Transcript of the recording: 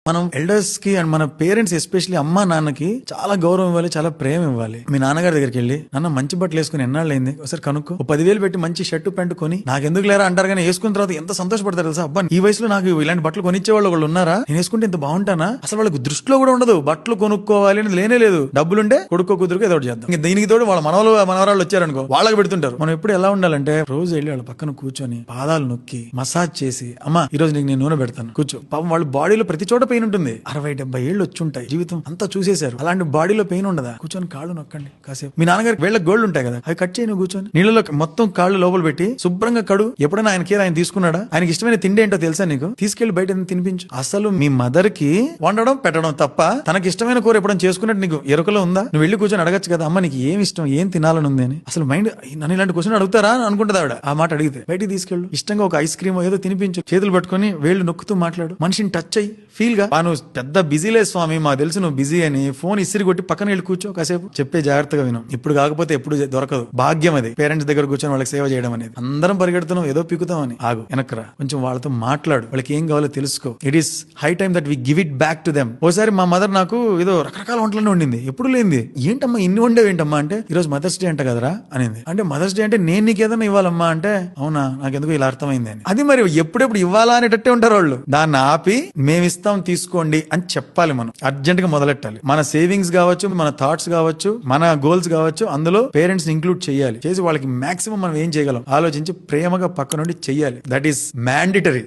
మనం ఎల్డర్స్ కి అండ్ మన పేరెంట్స్ ఎస్పెషల్లీ అమ్మా నాన్నకి చాలా గౌరవం ఇవ్వాలి, చాలా ప్రేమ ఇవ్వాలి. మీ నాన్నగారి దగ్గరికి వెళ్ళి నాన్న మంచి బట్టలు వేసుకుని ఎన్నాళ్ళైంది ఒకసారి కనుక్కో, 10,000 పెట్టి మంచి షర్టు ప్యాంటు కొని నాకెందుకు లేరా అంటారు, కానీ వేసుకున్న తర్వాత ఎంత సంతోషపడతారు తెలుసా. అబ్బా ఈ వయసులో నాకు ఇలాంటి బట్టలు కొనిచ్చే వాళ్ళు ఉన్నారా, నేను వేసుకుంటే ఇంత బాగుంటానా. అసలు వాళ్ళకి దృష్టిలో కూడా ఉండదు బట్టలు కొనుక్కోవాలి అనేది లేనే లేదు. డబ్బులుంటే కొడుకో కుదురుకు ఏదో చేద్దాం. దీనికి తోడు వాళ్ళ మనవరాళ్ళు వచ్చారనుకో వాళ్ళకి పెడుతుంటారు. మనం ఎప్పుడు ఎలా ఉండాలంటే రోజు వెళ్ళి వాళ్ళ పక్కన కూర్చొని పాదాలు నొక్కి మసాజ్ చేసి, అమ్మా ఈ రోజు నీకు నేను నూనె పెడతాను కూర్చో. పాపం వాళ్ళ బాడీలో ప్రతి చోట పెయిన్ ఉంటుంది. 60-70 ఏళ్ళు వచ్చి ఉంటాయి, జీవితం అంతా చూసేశారు. అలాంటి బాడీలో పెయిన్ ఉండదా, కూర్చొని కాళ్ళు నొక్కండి కాసేపు. మీ నాన్నగారికి వేళ్ళ గోల్డ్ ఉంటాయి కదా, అవి కట్ చేయను కూర్చొని నీళ్ళలో మొత్తం కాళ్ళు లోపల పెట్టి శుభ్రంగా కడు. ఎప్పుడైనా ఆయన తీసుకున్నాడా, ఆయనకి ఇష్టమైన తిండి ఏంటో తెలుసా నీకు, తీసుకెళ్లి బయట తినిపించు. అసలు మీ మదర్ కి వండడం పెట్టడం తప్ప తనకి ఇష్టమైన కూర ఎప్పుడైనా చేసుకున్నట్టు నీకు ఎరుకలో ఉందా? నువ్వు వెళ్ళి కూర్చొని అడగచ్చు కదా, అమ్మ నీకు ఏమి ఇష్టం, ఏం తినాలని ఉంది అని. అసలు మైండ్ నన్ను ఇలాంటి క్వశ్చన్ అడుగుతారా అని అనుకుంటుంది ఆవిడ. ఆ మాట అడిగితే బయటికి తీసుకెళ్ళు, ఇష్టంగా ఒక ఐస్ క్రీమ్ ఏదో తినిపించు, చేతులు పట్టుకొని వేళ్ళు నొక్కుతూ మాట్లాడు, మనిషిని టచ్ అయ్యి ఫీల్ గా. నువ్వు పెద్ద బిజీ లేదు స్వామి, మాకు తెలుసు నువ్వు బిజీ అని. ఫోన్ ఇసిరి కొట్టి పక్కన వెళ్ళి కూర్చో కాసేపు. చెప్పే జాగ్రత్తగా విను, ఇప్పుడు కాకపోతే ఎప్పుడు దొరకదు. భాగ్యం అది పేరెంట్స్ దగ్గర కూర్చొని వాళ్ళకి సేవ చేయడం అనేది. అందరం పరిగెడుతున్నాం ఏదో పీకుతాం అని. ఆగు, వెనక్రా, కొంచెం వాళ్ళతో మాట్లాడు, వాళ్ళకి ఏం కావాలో తెలుసుకో. It is high time that we give it back to them. ఓసారి మా మదర్ నాకు ఏదో రకరకాల వంటలను వండింది, ఎప్పుడు లేనిది. ఏంటమ్మా ఇన్ని వండేవి ఏంటమ్మా అంటే, ఈ రోజు మదర్స్ డే అంట కదరా అనింది. అంటే మదర్స్ డే అంటే నేను నీకు ఏదైనా ఇవ్వాలమ్మా అంటే, అవునా నాకెందుకు ఇలా అర్థమైంది అని. అది మరి ఎప్పుడెప్పుడు ఇవ్వాలా అనేటట్టే ఉంటారు వాళ్ళు. దాన్ని ఆపి మేమిస్తాం తీసుకోండి అని చెప్పాలి. మనం అర్జెంట్ గా మొదలెట్టాలి. మన సేవింగ్స్ కావచ్చు, మన థాట్స్ కావచ్చు, మన గోల్స్ కావచ్చు, అందులో పేరెంట్స్ ఇంక్లూడ్ చేయాలి. చేసి వాళ్ళకి మాక్సిమం మనం ఏం చేయగలం ఆలోచించి ప్రేమగా పక్క నుండి చెయ్యాలి. That is mandatory.